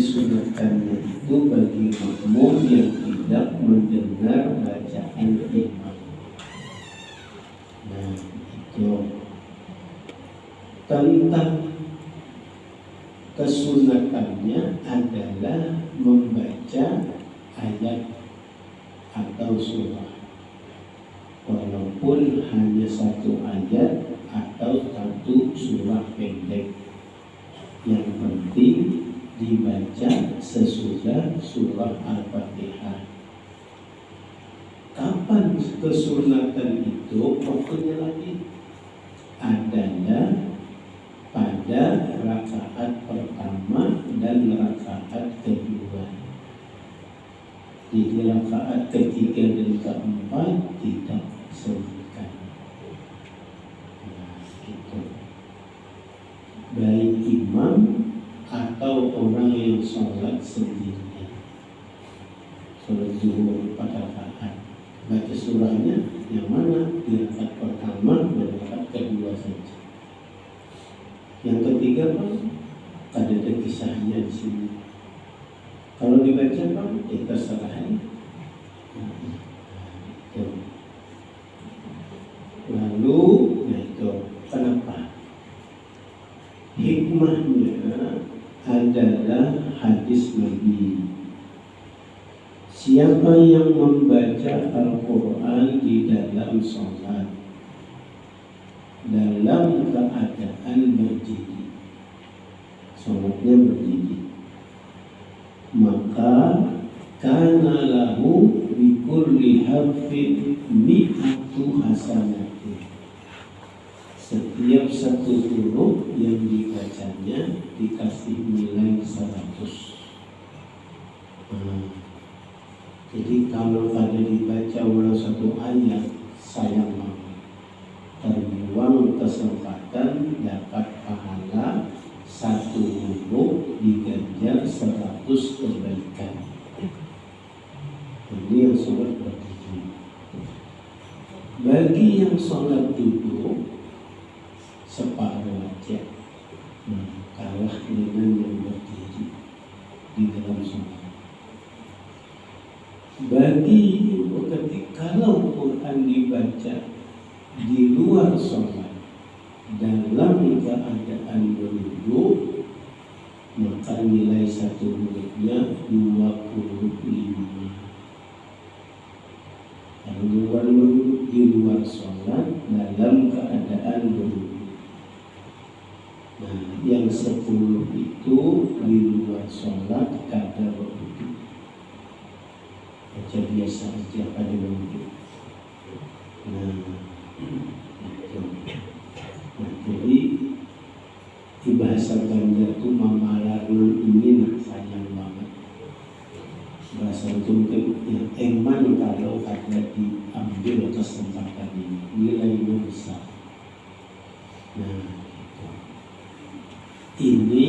disunatkannya itu bagi makmum yang tidak mendengar bacaan imam. Nah, itu tentang kesunatannya adalah membaca ayat atau surah, walaupun hanya satu ayat atau satu surah pendek. Yang penting dibaca sesudah surah Al-Fatihah. Kapan kesunatan itu? Waktunya lagi adalah pada rakaat pertama dan rakaat kedua. Di rakaat ketiga dan keempat tidak sebutkan. Nah, gitu. Baik imam atau orang yang sholat sendirian, sholat zuhur 4 rakaat, baca surahnya yang mana? Di rakaat pertama dan rakaat kedua saja. Yang ketiga Pak, ada kisahnya di sini. Kalau dibaca Pak, terserah. Lalu, itu kenapa? Hikmahnya adalah hadis Nabi. Siapa yang membaca Al-Quran di dalam sholat dalam keadaan berdiri, sholatnya berdiri, maka kana lahu bikulli harfin mi'atu hasanati. Setiap satu huruf yang dibacanya dikasih nilai 100. Jadi kalau ada dibaca ulang satu ayat, sayang banget, terbuang kesempatan dapat pahala satu huruf diganjar 100 kebaikan. Ini yang sholat berdiri. Bagi yang sholat duduk separuh aja, kalah dengan yang berdiri di dalam sholat. Bagi kalau Quran dibaca di luar sholat dalam keadaan duduk, maka nilai satu hurufnya 25. Kalau di luar sholat dalam keadaan duduk, nah yang 10 itu di luar sholat kadar duduk, baca biasa aja pada duduk. Nah, itu. Nah, jadi di bahasa Banjar itu mamalarun ini sayang banget. Bahasa itu yang eman kalau ada diambil kesempatan ini, nilainya besar. Nah, ini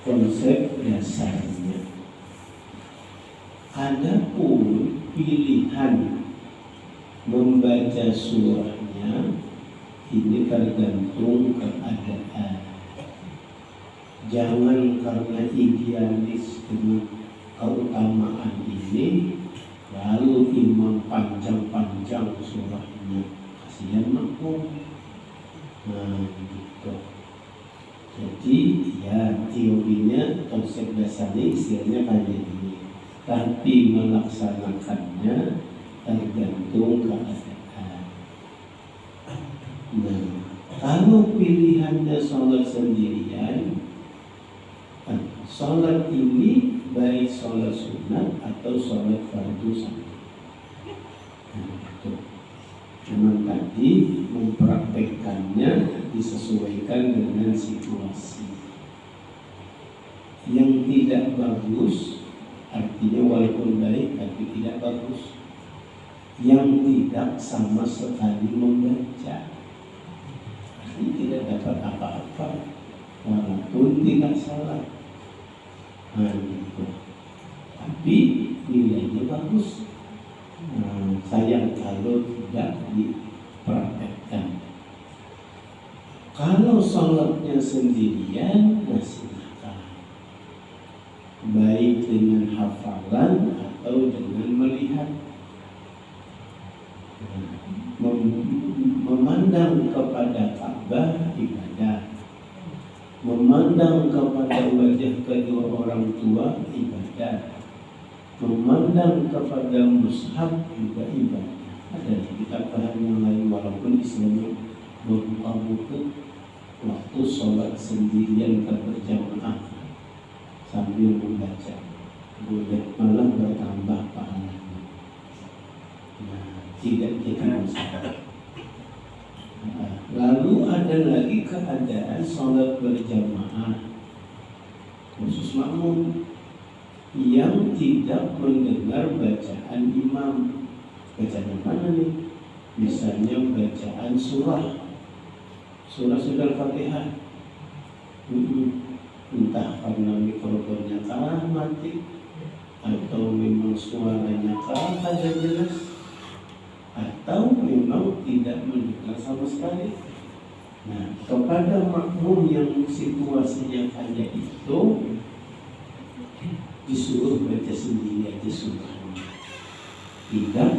konsep dasarnya. Adapun pilihan membaca surahnya ini tergantung keadaan. Jangan karena idealis dengan keutamaan ini lalu imam panjang-panjang surahnya, kasihan makmum. Nah, gitu. Jadi ya teorinya, konsep dasarnya istilahnya kayak ini, tapi melaksanakannya tergantung keadaan. Nah, kalau pilihannya sholat sendirian, sholat ini baik sholat sunat atau sholat fardu sama. Cuman tadi mempraktekkannya disesuaikan dengan situasi. Yang tidak bagus artinya walaupun baik tapi tidak bagus. Yang tidak sama sekali membaca, ini tidak dapat apa-apa walaupun tidak salah. Nah, gitu. Tapi nilainya bagus. Sayang kalau tidak dipraktekkan. Kalau sholatnya sendirian, silahkan. memandang kepada wajah kedua orang tua ibadah, memandang kepada mushaf juga ibadah. Ada kita paham yang lain walaupun Islam membuka waktu sholat sendirian berjamaah sambil membaca, boleh malah bertambah pahalanya. Nah, tidak jadi masalah. Lalu ada lagi keadaan sholat berjamaah khusus makmum yang tidak mendengar bacaan imam. Bacaan mana nih? Misalnya bacaan surah Al-Fatihah. Entah karena mikrofonnya kalah mati, atau memang suaranya kalah tidak jelas, atau memang tidak mendengar sama sekali. Nah, kepada makmum yang situasinya kayak itu disuruh baca sendiri aja surahnya, tidak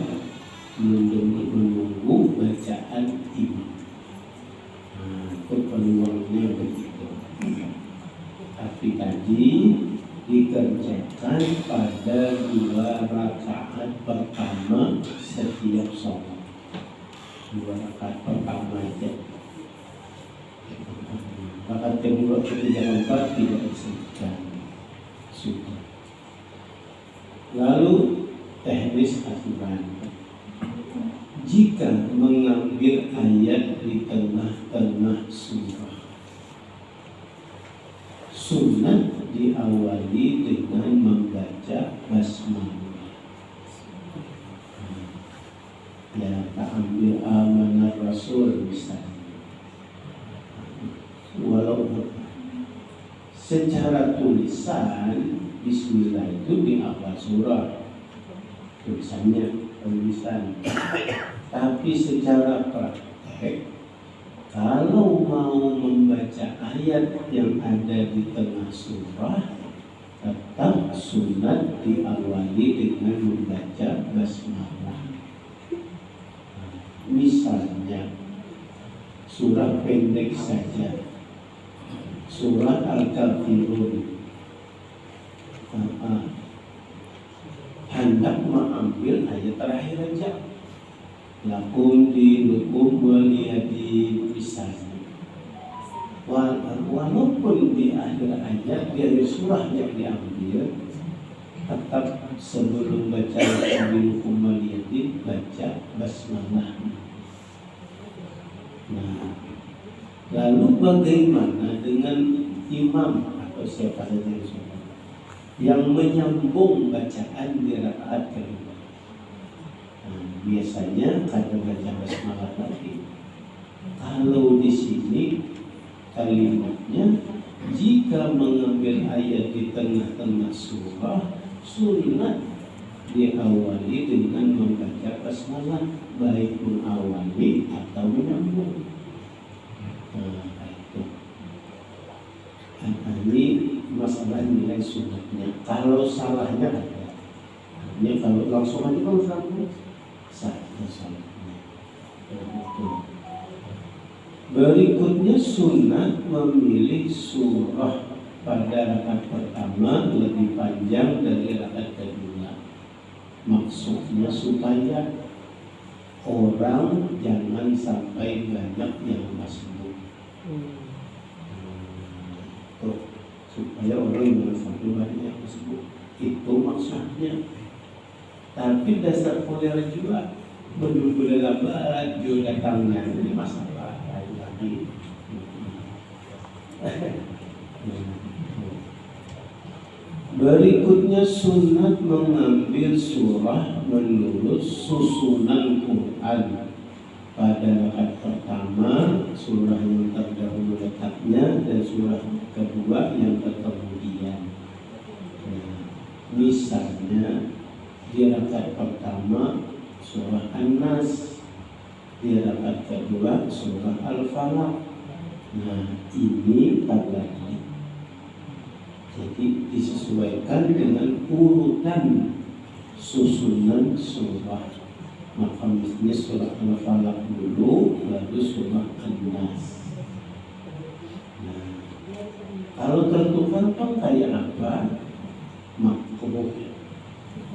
menunggu bacaan imam. Nah, itu peluangnya begitu. Tapi tadi dikerjakan pada 2 rakaat pertama setiap sholat. 2 rakaat pertama aja. Rakaat kedua, ketiga, keempat tidak disebutkan. Sudah. Lalu teknis aturan. Jika mengambil ayat di tengah-tengah surah, sunat diawali dengan membaca basmalah. Ya, tak ambil amanah Rasul misalnya. Walau secara tulisan Bismillah itu di awal surah, tulisannya tulisan. Tapi secara praktek, kalau mau membaca ayat yang ada di tengah surah, tetap sunat diawali dengan membaca basmalah. Misalnya surah pendek saja, surah Al-Kafirun, hendak mengambil ayat terakhir aja, lakum dinukum waliyadin misalnya. Walaupun di akhir ayat dari surah yang diambil, tetap sebelum baca dinukum waliyadin baca basmalah. Nah, lalu bagaimana dengan imam atau siapa saja yang menyambung bacaan di rakaat kedua? Biasanya kadang baca basmalah lagi. Kalau di sini kalimatnya, jika mengambil ayat di tengah-tengah surah, sunat diawali dengan membaca basmalah, baik mengawali atau menyambung. Nah, itu. Ini masalah nilai sunatnya. Kalau salahnya ada. Ini kalau langsung aja kalau sambung. Berikutnya sunat memilih surah pada rakaat pertama lebih panjang dari rakaat kedua. Maksudnya supaya orang jangan sampai banyak yang masbuk. Supaya orang jangan sampai banyak yang masbuk. Itu maksudnya. Tapi dasar kuliah juga benar-benar lambat juga datangnya, ini masalah lain lagi. Berikutnya sunat mengambil surah menurut susunan Quran. Pada rakaat pertama surah yang terdahulu letaknya dan surah kedua yang kemudian. Misalnya di rakaat pertama surah An-Nas, di rakaat kedua surah Al-Falaq. Nah, ini tablaknya. Jadi disesuaikan dengan urutan susunan surah. Maka misalnya surah Al-Falaq dulu, baru surah An-Nas. Nah, Kalau tertukar kan kayak apa? Makruh.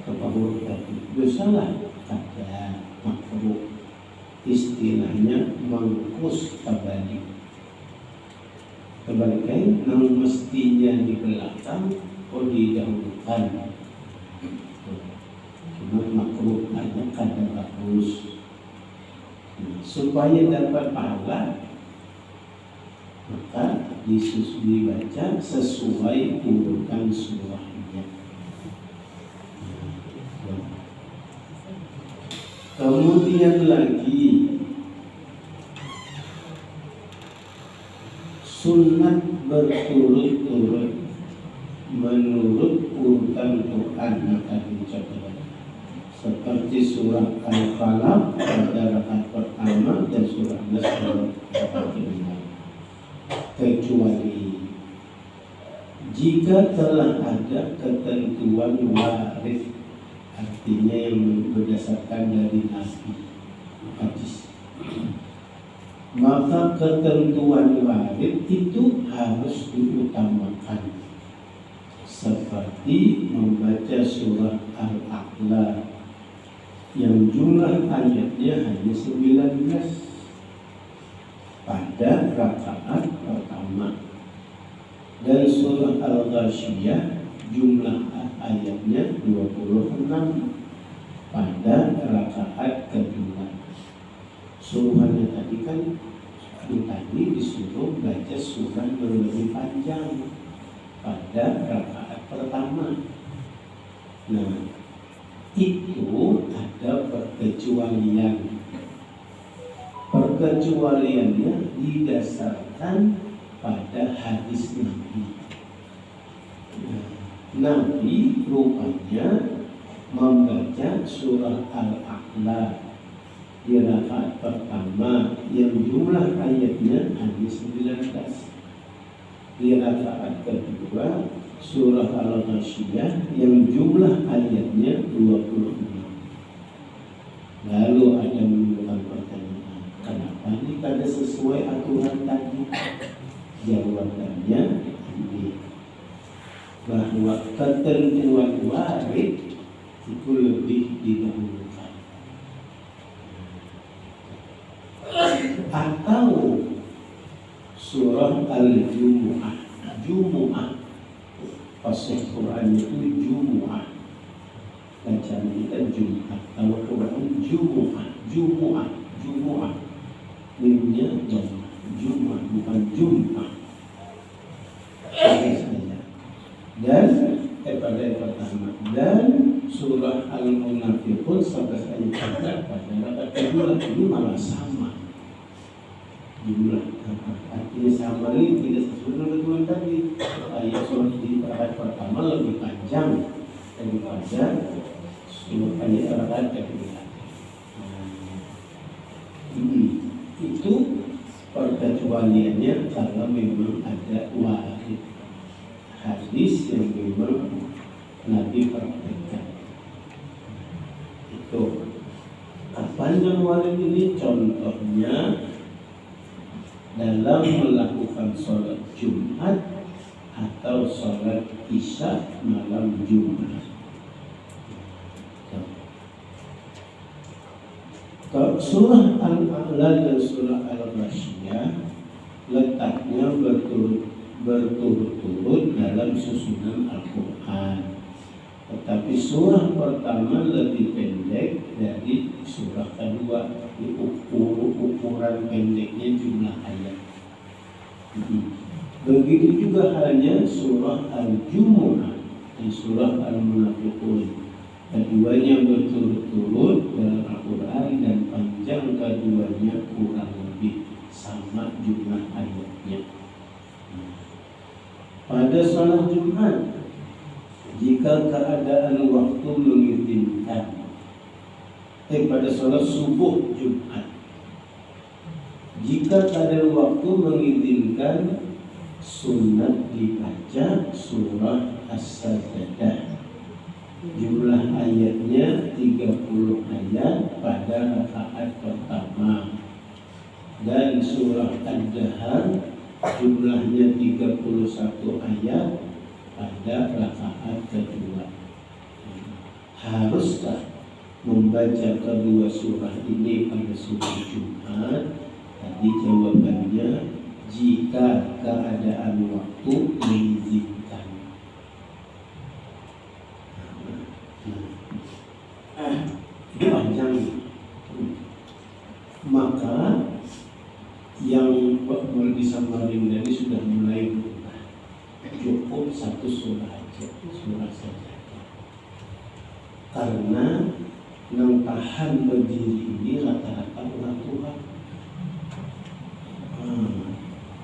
Kebawah tadi dosalah kata makruh. Istilahnya mengkus kebalik. Kebalikan yang mestinya di belakang atau didahulukan. Cuma makruh hanya kada bagus. Supaya dapat pahala, maka dibaca sesuai urutan surahnya. Kemudian lagi sunat berturut-turut menurut urutan Quran akan dicatat. Seperti surah Al-Falaq pada rakaat pertama dan surah Nas pada rakaat kedua. Kecuali jika telah ada ketentuan waris, artinya yang berdasarkan dari Nabi hadis, maka ketentuan waris itu harus diutamakan, seperti membaca surah Al-A'la yang jumlah ayatnya hanya 19 pada rakaat pertama, dan surah Al-Ghasyiyah jumlah ayatnya 26 pada rakaat kedua. Suruhannya tadi kan disuruh baca surah yang lebih panjang pada rakaat pertama. Nah, itu ada perkecualian. Perkecualiannya didasarkan pada hadis Nabi. Nabi rupanya membaca surah Al-A'la di rakaat pertama yang jumlah ayatnya hanya 19. Di rakaat kedua surah Al-Ghasyiyah yang jumlah ayatnya 26. Lalu ada menimbulkan pertanyaan, kenapa ini kada sesuai aturan tadi? Jawabannya ini, bahwa ketentuan warid itu lebih didahulukan. Atau surah Al-Jumu'ah, Jumu'ah, fasih Quran itu Jumu'ah, bacaan kita Jumat. Kalau Quran Jumu'ah, Jumu'ah, Jumu'ah, mimnya Jumat bukan Jum'ah. Dan pada yang pertama, dan surah Al-Munafiqun sampai ayat pada rakaat kedua ini malah sama jumlah. Artinya sama ini tidak sesuai dengan kedua tadi. Ayat surah di rakaat pertama lebih panjang daripada surah ayat rakaat kedua. Itu perkecualiannya kalau memang ada warid hadis yang memang Nabi praktekkan. Itu kapan warid ini? Contohnya dalam melakukan sholat Jumat atau sholat Isya malam Jumat. Surah Al-A'la dan surah Al-Ghasyiyah letaknya berturut-turut dalam susunan Al-Quran. Tetapi surah pertama lebih pendek dari surah kedua. Ukuran pendeknya jumlah ayat. Begitu juga halnya surah Al-Jumu'ah dan surah Al-Munafiqun. Keduanya berturut-turut dalam Al-Quran dan panjang keduanya kurang lebih sama jumlah ayatnya. Pada salat Jumat, jika keadaan waktu mengizinkan, pada salat subuh Jumat, jika keadaan waktu mengizinkan, sunat dibaca surah As-Sajdah. Jumlah ayatnya 30 ayat pada rakaat pertama, dan surah Ad-Dahar jumlahnya 31 ayat pada rakaat kedua. Haruskah membaca kedua surah ini pada subuh Jumat? Tadi jawabannya jika keadaan waktu mengizinkan. Itu panjang. Maka yang bisa Samarinda ini sudah mulai berubah. Cukup satu surah aja, surah saja. Karena yang tahan berdiri ini rata-rata orang tua.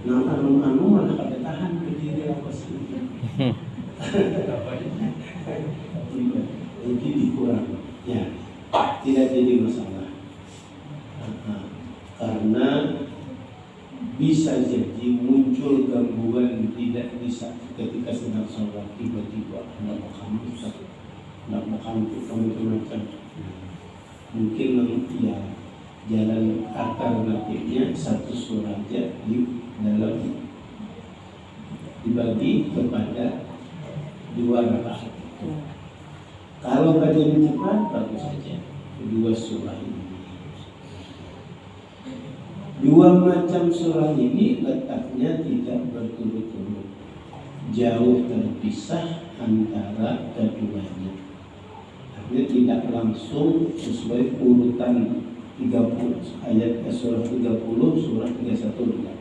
Nang anu mana kada tahan berdiri apa sih? Jadi dikurang. Ya, tidak jadi masalah. Karena bisa jadi muncul gangguan tidak bisa ketika sedang sholat tiba-tiba nggak makan macam-macam. Mungkin ya jalan alternatifnya satu surah aja di dalam dibagi kepada 2 rakaat. Kalau kajian cepat bagus saja kedua surah ini. 2 macam surah ini letaknya tidak berturut-turut, jauh terpisah antara keduanya. Artinya tidak langsung sesuai urutan 30 ayat surah 30 surah 31,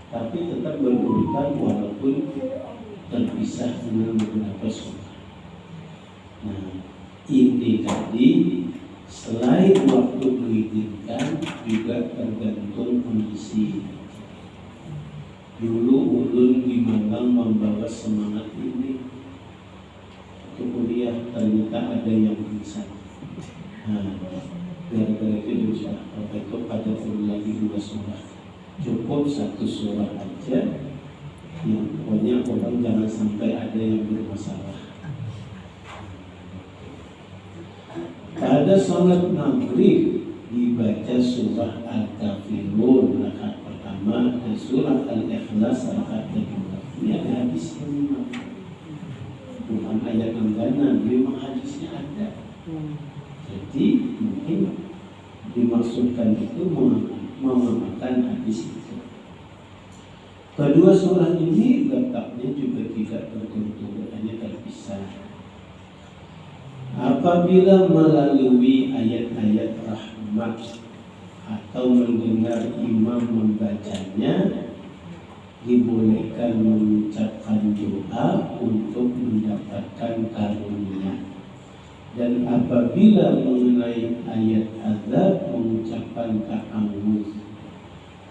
tapi tetap berurutan walaupun terpisah dengan beberapa surah. Nah, ini tadi selain waktu mengizinkan juga tergantung kondisi. Dulu ulun di Malang membawa semangat ini ke kuliah, ternyata ada yang bisa. Nah, gara-gara itu bisa apa itu pada perlu lagi 2 surah. Cukup 1 surah aja. Yang pokoknya orang jangan sampai ada yang bermasalah. Pada sholat maghrib dibaca surah Al-Kafirun rakaat pertama dan surah Al-Ikhlas rakaat kedua. Ini ada hadisnya memang. Bukan ayat langganan, memang hadisnya ada. Jadi mungkin dimaksudkan itu mengamalkan hadis itu. Kedua surah ini letaknya juga tidak berturut-turut, hanya terpisah. Apabila melalui ayat-ayat rahmat atau mendengar imam membacanya, dibolehkan mengucapkan doa untuk mendapatkan karunia. Dan apabila mengenai ayat azab mengucapkan ta'awudz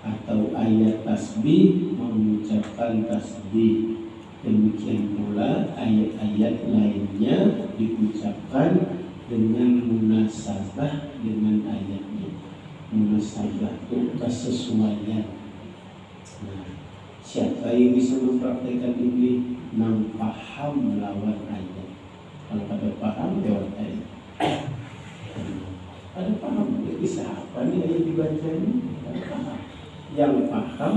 atau ayat tasbih mengucapkan tasbih. Demikian pula ayat-ayat lainnya diucapkan dengan munasabah dengan ayatnya. Munasabah itu kesesuaian. Nah, siapa yang bisa mempraktikkan ini? Nang paham melawan ayat. Kalau pada paham lewat ayat. Ada paham, bisa apa nih ayat dibaca ini? Ada paham. Yang paham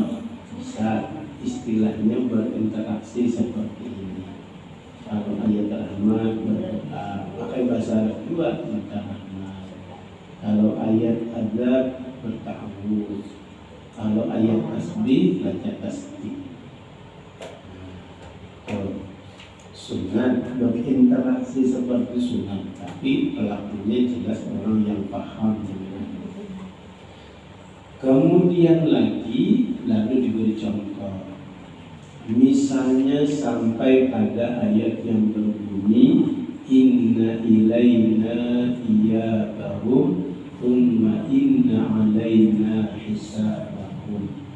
bisa istilahnya berinteraksi seperti ini. Kalau ayat rahmat berdoa pakai bahasa Arab juga minta rahmat. Kalau ayat azab berta'awudz. Kalau ayat tasbih baca tasbih. Sunat berinteraksi seperti sunat, tapi pelakunya jelas orang yang paham dengan itu. Kemudian lagi lalu diberi contoh. Misalnya sampai pada ayat yang berbunyi inna ilaina iyabahum thumma inna alaina hisabahum.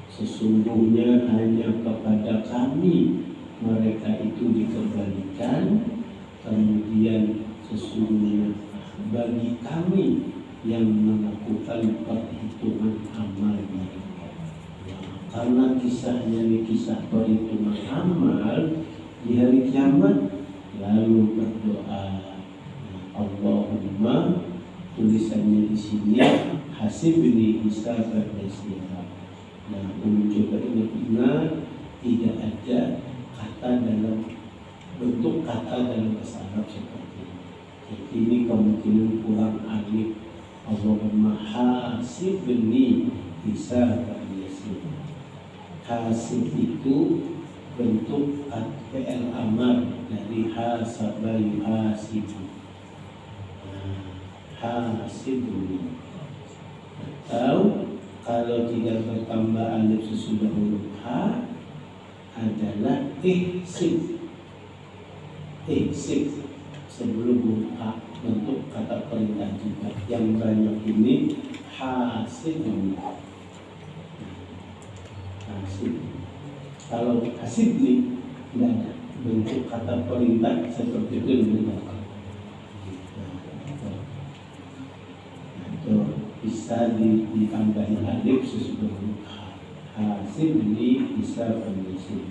Sesungguhnya hanya kepada kami mereka itu dikembalikan, kemudian sesungguhnya bagi kami yang melakukan perhitungan amal mereka. Karena kisahnya ini kisah perhitungan amal di hari kiamat, lalu berdoa, Allahumma, tulisannya di sini hasibni hisaban yasira. Nah, coba ingat-ingat, tidak ada kata dalam bentuk kata dalam bahasa Arab seperti ini. Jadi ini kemungkinan kurang alif. Allahumma hasibni hisaban yasir. Hasib itu bentuk fi'il amar dari hasaba yuhasibu. Hasibni. Atau kalau tidak bertambah alif sesudah huruf ha adalah ihsib. Ihsib sebelum huruf ha, bentuk kata perintah juga. Yang banyak ini hasibni. Hasib. Kalau hasibni tidak ada bentuk kata perintah seperti itu dengan bisa ditambahi alif sesudah huruf ha. Hasibni hisaban yasir.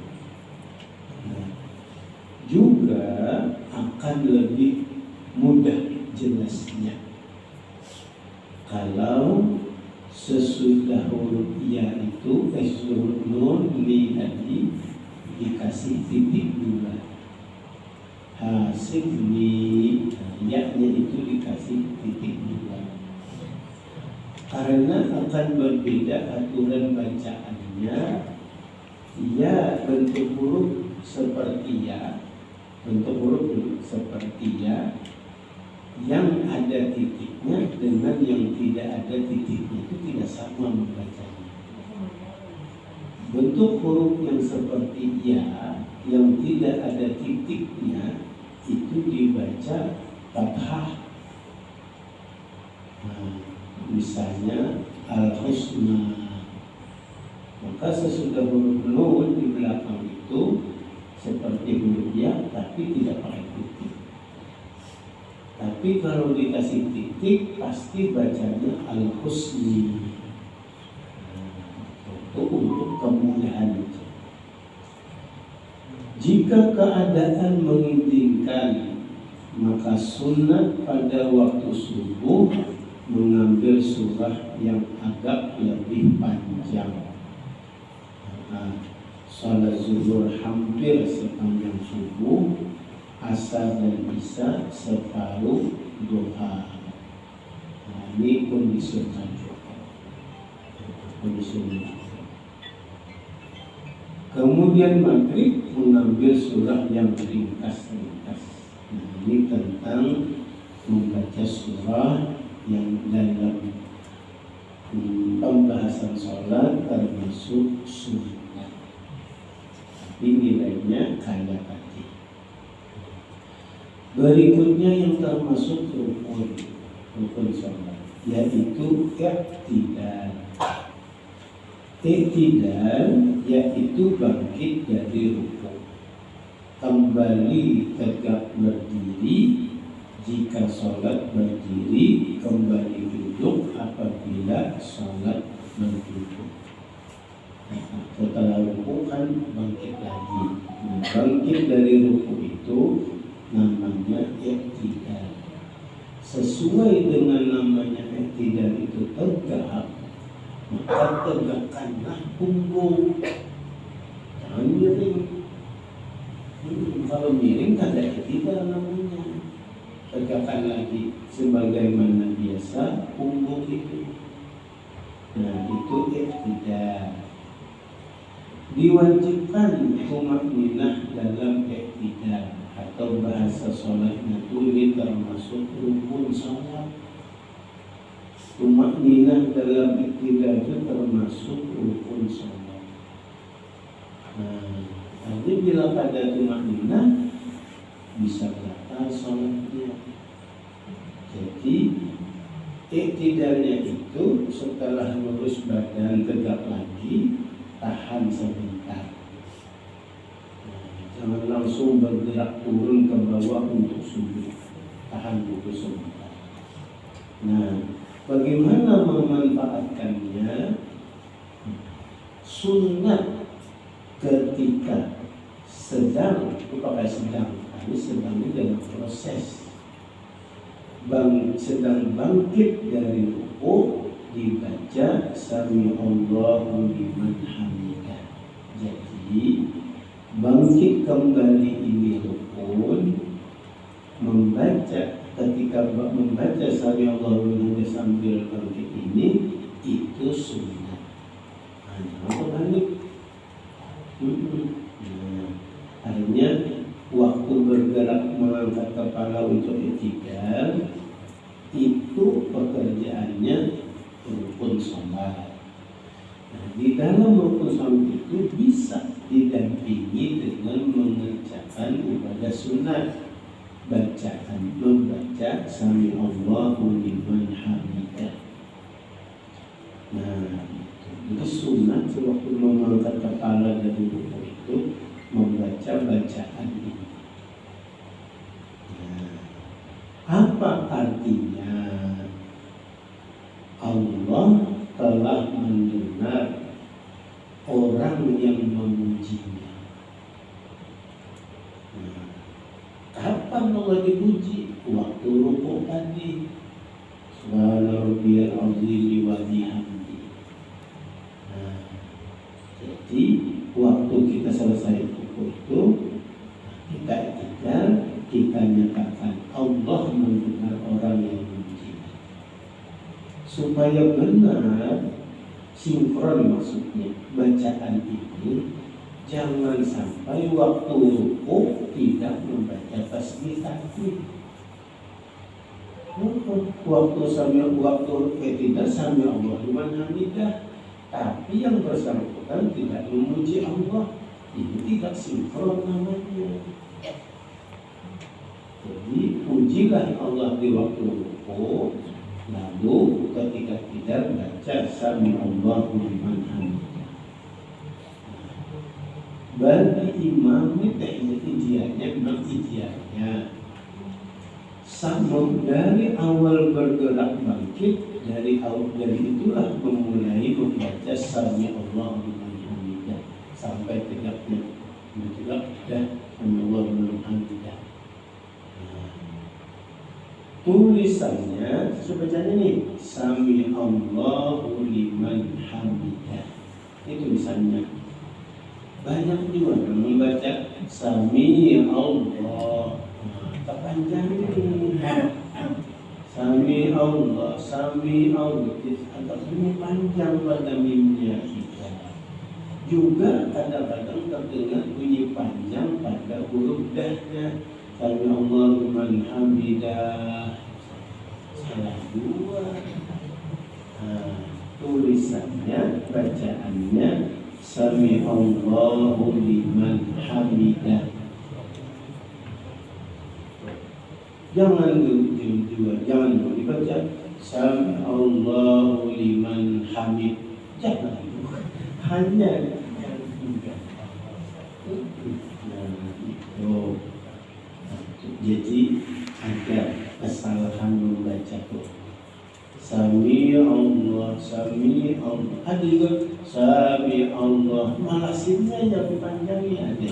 Juga akan lebih mudah jelasnya kalau sesudah huruf ya itu sesudah huruf nun li tadi dikasih titik dua. Hasibni, ya-nya itu dikasih titik dua. Karena akan berbeda aturan bacaannya. Ya bentuk huruf seperti ya, bentuk huruf seperti ya, yang ada titiknya dengan yang tidak ada titiknya itu tidak sama membacanya. Bentuk huruf yang seperti ya, yang tidak ada titiknya itu dibaca fathah. Misalnya al-husna, maka sesudah huruf nun di belakang itu seperti huruf ya tapi tidak pakai titik. Tapi kalau dikasih titik pasti bacanya al-husni. Itu untuk kemudahan. Jika keadaan mengizinkan, maka sunat pada waktu subuh mengambil surah yang agak lebih panjang. Salat zuhur hampir sepanjang subuh, asar dan isya separuh duha. Ini pun disunat. Kemudian maghrib mengambil surah yang ringkas-ringkas. Ini tentang membaca surah yang dalam pembahasan sholat termasuk sunnah, tapi nilainya kaya tadi. Berikutnya yang termasuk rukun sholat, yaitu i'tidal. I'tidal yaitu bangkit dari rukuk, kembali tegak berdiri jika sholat berdiri, kembali duduk apabila sholat berduduk. Setelah rukuk kan bangkit lagi. Bangkit dari rukuk itu namanya i'tidal. Sesuai dengan namanya i'tidal itu tegak, maka tegakkanlah punggung, jangan miring. Kalau miring kan ada i'tidal namanya. Tegakkan lagi sebagaimana biasa punggung itu. Nah, itu i'tidal. Diwajibkan tumakninah dalam i'tidal, atau bahasa sholatnya itu ini termasuk rukun sholat. Tumakninah dalam i'tidal itu termasuk rukun sholat. Nah, jadi bila pada tumakninah bisa batal sholatnya. Jadi i'tidalnya itu setelah lurus badan tegak lagi, tahan sebentar. Jangan langsung bergerak turun ke bawah untuk sujud. Tahan dulu sebentar. Nah, bagaimana memanfaatkannya? Sunat ketika sedang, pakai sedang, ini sedang dalam proses sedang bangkit dari rukuk, dibaca Sami Allahu liman hamidah. Jadi bangkit kembali ini rukun. Ketika membaca Sami Allahu liman hamidah sambil bangkit ini itu sunnah. Jangan balik. Artinya waktu bergerak mengangkat kepala untuk i'tidal itu pekerjaannya rukun sholat. Di dalam rukun sholat itu bisa didampingi dengan mengerjakan ibadah sunat, membaca Sami Allahu liman hamidah. Jadi sunat sewaktu mengangkat kepala dari rukun itu membaca bacaan ini. Apa artinya? Allah telah mendengar orang yang memujinya. Kapan Allah dipuji? Waktu rukuk tadi. Subhana rabbiyal azim wa bihamdi. Jadi waktu kita selesai rukuk itu, kita i'tidal, kita nyatakan Allah mendengar orang yang memujinya. Supaya benar sinkron maksudnya bacaan ini, jangan sampai waktu rukuk tidak membaca tasbih takbir. Waktu tidak Sami Allah liman hamidah, tapi yang bersangkutan tidak memuji Allah, ini tidak sinkron namanya. Jadi pujilah Allah di waktu rukuk, lalu ketika tidak baca Sami Allahu liman hamidah. Bagi imam ini teknik idealnya sama dari awal bergerak bangkit, dari itulah memulai membaca Sami Allahu liman hamidah sampai tegaknya mentegak dan Sami Allahu liman hamidah. Tulisannya sebacanya ini Sami Allahu liman hamidah. Ini tulisannya. Banyak juga yang membaca Sami Allah. Kepanjangan ini. Sami Allah, Sami Allah. Agak ini panjang pada mimnya kita. Juga kadang-kadang terdengar bunyi panjang pada huruf dahnya. Sami Allah liman hamidah. Salah dua. Tulisannya, bacaannya Sami Allahu liman hamidah. Jangan dibaca Sami Allahu liman hamid. Jangan. Hanya jadi ada kesalahan membaca tuh. Sami Allah, Sami Allah. Ada juga Sami Allah. Malah sinnya yang dipanjangnya ada.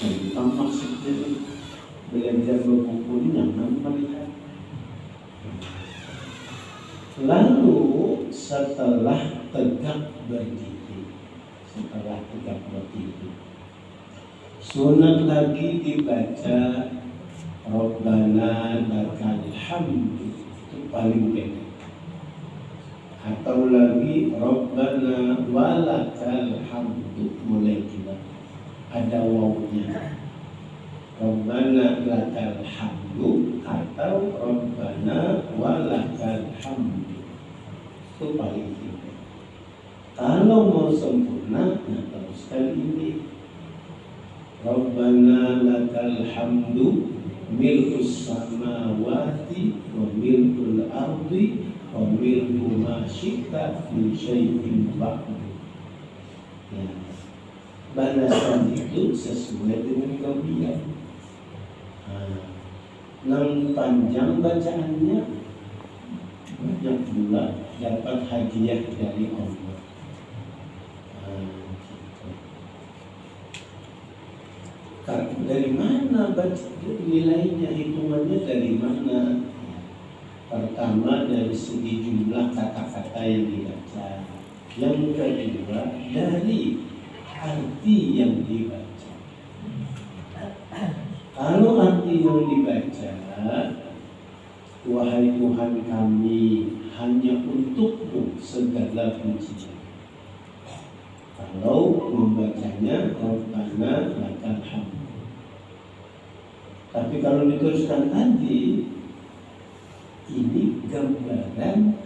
Tentang maksudnya belajar berbuku ini jangan melihat. Lalu setelah tegak berdiri, sunat lagi dibaca Rabbana lakal hamdu, itu paling pendek. Atau lagi Rabbana walakal hamdu, mulai juga ada wawunya. Rabbana lakal hamdu atau Rabbana walakal hamdu, itu paling pendek. Kalau mau sempurna, teruskan ini Rabbana lakal hamdu milkus samawati wa milkul ardi wa milku ma syi'ta min syai'in ba'du. Ya, balasan itu sesuai dengan kelebihan. Yang panjang bacaannya banyak pula dapat hadiah dari Allah. Dari mana baca nilainya, hitungannya dari mana? Pertama dari segi jumlah kata-kata yang dibaca. Yang kedua dari arti yang dibaca. Kalau arti yang dibaca, wahai Tuhan kami, hanya untukmu segala pujian. Kalau membacanya Rabbana lakal hamd. Tapi kalau diteruskan tadi, ini gambaran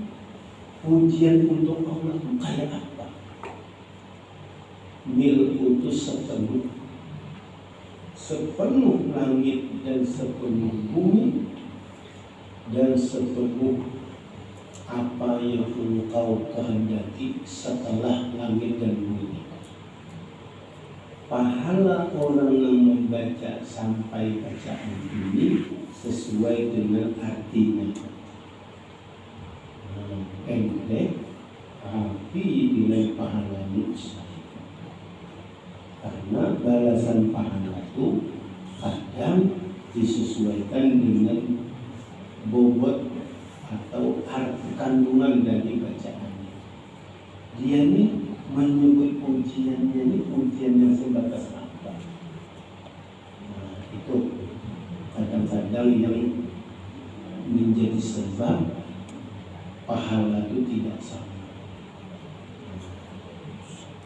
pujian untuk Allah kayak apa? Mil'u sepenuh langit dan sepenuh bumi dan sepenuh apa yang engkau kehendaki setelah langit dan bumi. Pahala orang yang membaca sampai bacaan ini sesuai dengan artinya. Pendek, tapi nilai pahalanya besar. Karena balasan pahala itu kadang disesuaikan dengan bobot atau arti kandungan dari bacaannya. Dia ini menyebut pujiannya ini pujian yang sebatas apa? Nah, itu kadang-kadang yang menjadi sebab pahala itu tidak sama.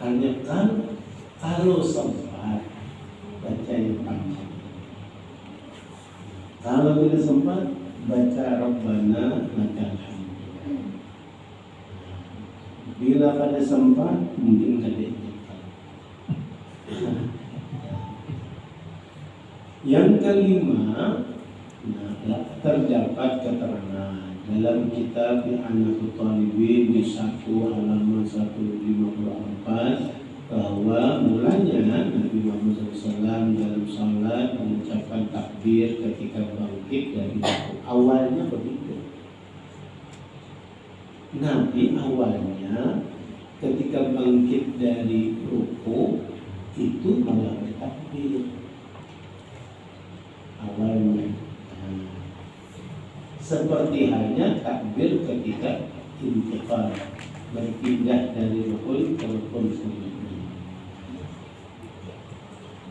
Hanya kan kalau sempat baca yang panjang, kalau tidak sempat baca Rabbana lakal hamd. Bila pada sempat mungkin kada ingatkan. Yang kelima, terdapat keterangan dalam kitab Annatul Talibin di 1 halaman 154 bahwa mulanya Nabi Muhammad SAW dalam salat mengucapkan takbir ketika bangkit dari rukuk. Awalnya begitu. Nabi awalnya ketika bangkit dari rukuk itu malah bertakbir awalnya. Seperti halnya takbir ketika intiqal, berpindah dari rukun ke rukun selanjutnya.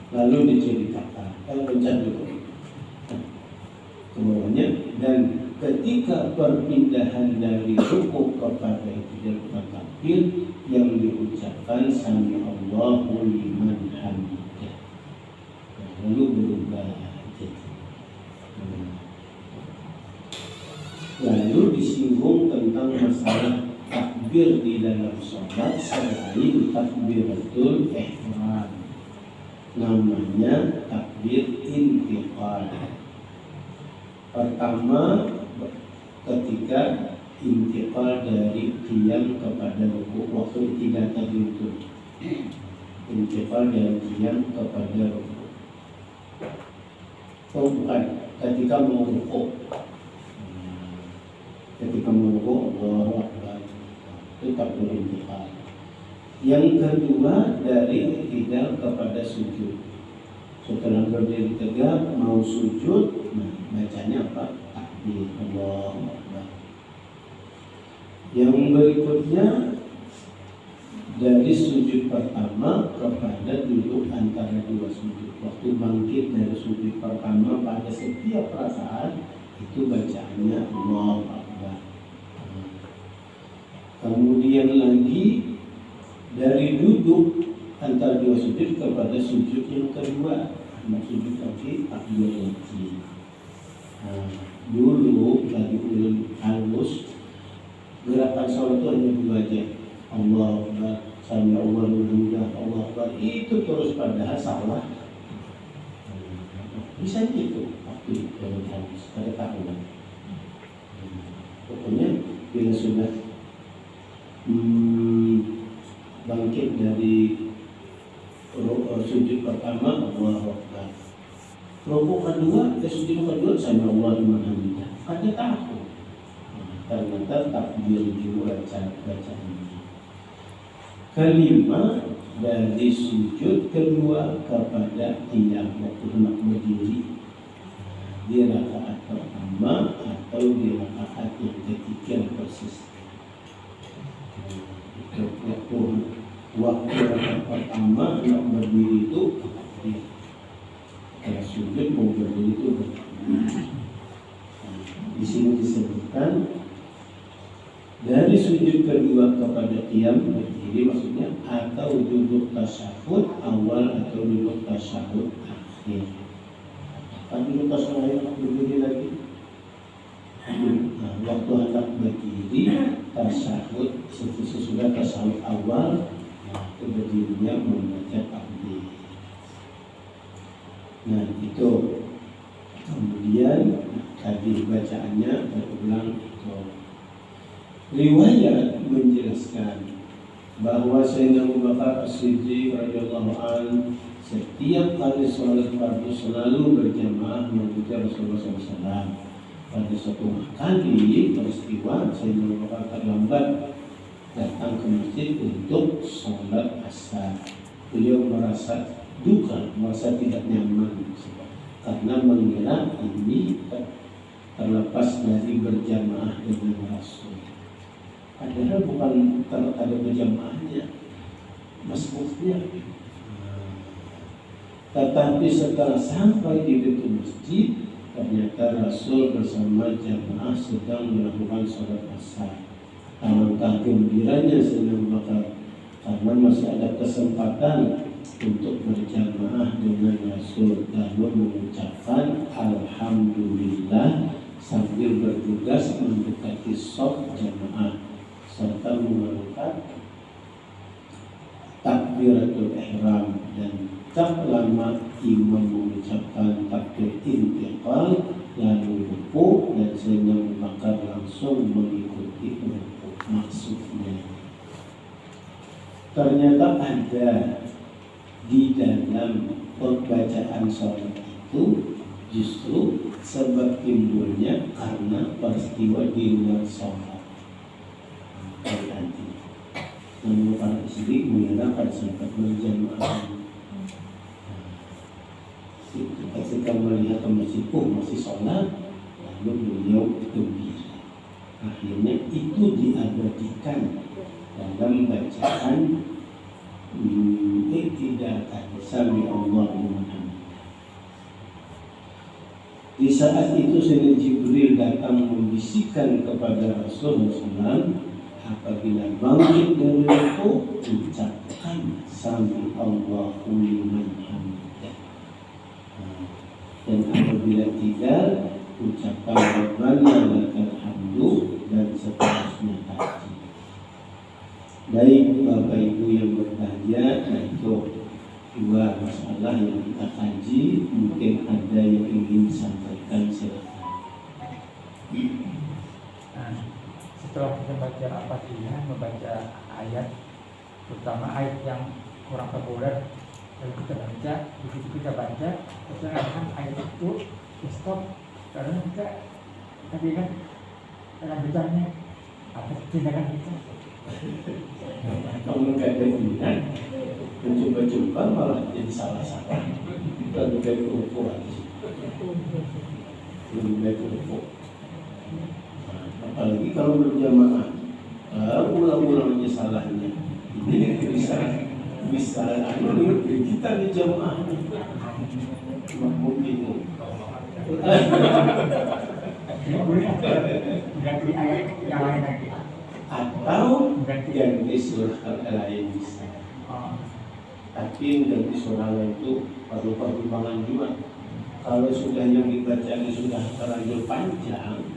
Lalu diceritakan, pencet dulu kemudiannya, dan ketika perpindahan dari rukuk kepada iktidal takbir yang diucapkan sami Allahu liman hamidah, lalu berubah jadi. Lalu disinggung tentang masalah takbir di dalam sholat selain takbiratul ihram, namanya takbir intiqal. Pertama ketika intiqal dari qiyam kepada rukuk, waktu tidak tadi itu intiqal dari qiyam kepada rukuk. Oh bukan, ketika merukuk. Ketika merukuk Allahu Akbar, itu takbir intiqal. Yang kedua dari iktidal kepada sujud. Setelah berdiri tegak mau sujud, nah bacanya apa? Takbir Allahu Akbar. Yang berikutnya dari sujud pertama kepada duduk antara dua sujud. Waktu bangkit dari sujud pertama pada setiap rakaat itu bacaannya Allahu Akbar. Kemudian lagi dari duduk antara dua sujud kepada sujud yang kedua, sujud kaki takbir lagi. Dulu bagi ulun halus gerakan sholat itu hanya dua aja, Allah Akbar, sami Allah liman, Allah Akbar, itu terus padahal salah. Bisa gitu waktu dalam halus pada tahunan. Pokoknya bila sudah bangkit dari sujud pertama Allahu Akbar, rukuk kedua, sujud kedua sami Allah liman hamidah, ada tahu. Ternyata takbir juga bacaan. Kelima dari sujud kedua kepada qiyam, waktu hendak berdiri di rakaat pertama atau di rakaat rakaat yang ketiga persis. Waktu rakaat pertama nak berdiri itu kalau sujud mau berdiri itu di sini disebutkan dari sujud kedua kepada qiyam berdiri, maksudnya atau duduk tasyahud awal atau duduk tasyahud akhir. Kan duduk tasyahud akhir berdiri lagi. Waktu hendak berdiri tasyahud sesudah tasyahud awal, itu berdirinya membaca takbir. Nah itu kemudian tadi bacaannya berulang itu. Riwayat menjelaskan bahwa Sayyidina Abu Bakar As-Siddiq radhiyallahu anhu setiap kali sholat fardu selalu berjamaah mengikuti Rasulullah SAW. Pada suatu kali peristiwa Sayyidina Abu Bakar terlambat datang ke masjid untuk sholat asar. Beliau merasa duka, merasa tidak nyaman karena mengira ini terlepas dari berjamaah dengan Rasul. Padahal bukan ada berjamaahnya, masbuknya. Tetapi setelah sampai di pintu masjid, ternyata Rasul bersama jamaah sedang melakukan sholat asar. Alangkah gembiranya Sayyidina Abu Bakar karena masih ada kesempatan untuk berjamaah dengan Rasul, lalu mengucapkan Alhamdulillah sambil bergegas mendekati shaf jamaah serta mengeluarkan takbiratul ihram, dan tak lama imam mengucapkan takbir intiqal lalu rukuk dan Sayyidina Abu Bakar langsung mengikuti rukuk. Maksudnya ternyata ada di dalam pembacaan sholat itu justru sebab timbulnya karena peristiwa di luar sholat. Namun para istri mengira pada saat berjamaah ketika melihat masjid masih sholat, lalu beliau gembira. Akhirnya itu diabadikan dalam bacaan tidak sami Allah liman. Di saat itu Sayyidina Jibril datang membisikkan kepada Rasulullah SAW, apabila bangkit dari rukuk ucapkan sami Allahu liman hamidah, dan apabila tidak ucapkan Rabbana lakal hamdu, dan seterusnya tadi. Baik Bapak Ibu yang berbahagia, itu dua masalah yang kita kaji. Mungkin ada yang ingin disampaikan, silakan. Setelah kita baca Al-Fatihah, membaca ayat, terutama ayat yang kurang populer, lalu kita baca, begitu kita baca, kita akan ayat itu stop, karena kita tadi kan lanjutannya apa tindakan kita. Kalau nggak ada iman, mencoba-coba malah jadi salah-salah. Lebih baik rukuk aja, lebih baik rukuk. Apalagi kalau berjamaah, ulang-ulang aja salahnya. Ini bisa kita di jamaah makmum bingung. Ganti ayat yang lain lagi. Atau ganti surah lain bisa. Tapi ganti surah lain itu perlu-perlu juga. Kalau sudah yang dibacanya sudah terlanjur panjang,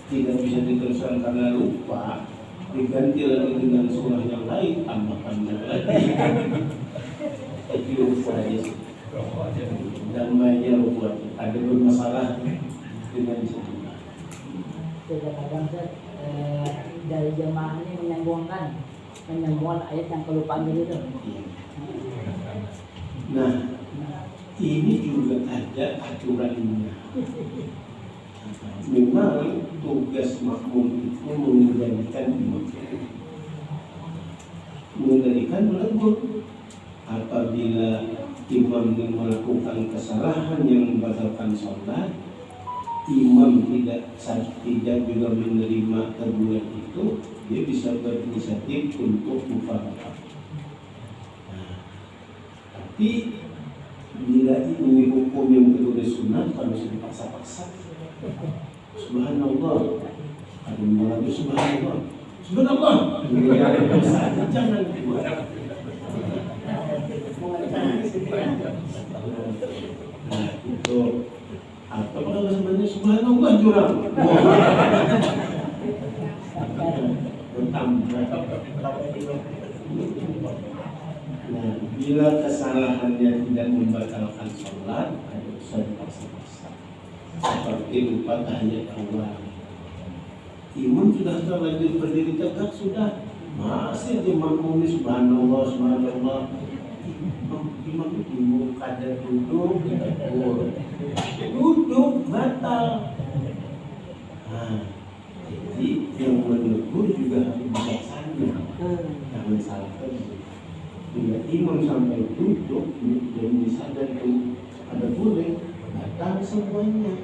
tidak bisa diteruskan karena lupa, diganti lagi dengan surah yang lain, tambah panjang lagi. Itu lupa aja. Dan banyak lupa. Ada bermasalah dengan surah. Kadang-kadang dari jemaah ini menyambungkan ayat yang kelupaan itu. Nah, ini juga ada aturannya. Memang tugas makmum itu mengendalikan imam, mengendalikan melebur. Apabila imam melakukan kesalahan yang membatalkan sholat, imam tidak juga menerima teguran itu, dia bisa berinisiatif untuk mufakat. Nah, tapi bila ini hukum yang kedua sunat, kalau sudah dipaksa-paksa, subhanallah, ada yang subhanallah, subhanallah, jangan buat. Nah, itu atau kalau sebenarnya subhanallah jurang. Nah, bila kesalahannya tidak membatalkan sholat, ada usaha dipaksa-paksa. Seperti lupa tahiyat awal. Imam sudah terlanjur berdiri tegak sudah, masih dimakmumi subhanallah, subhanallah. Imam itu kadang duduk batal. Nah, jadi yang menegur juga harus bijaksana, jangan salah tegur. Bila imam sampai duduk dan disadar itu ada boleh, datang semuanya.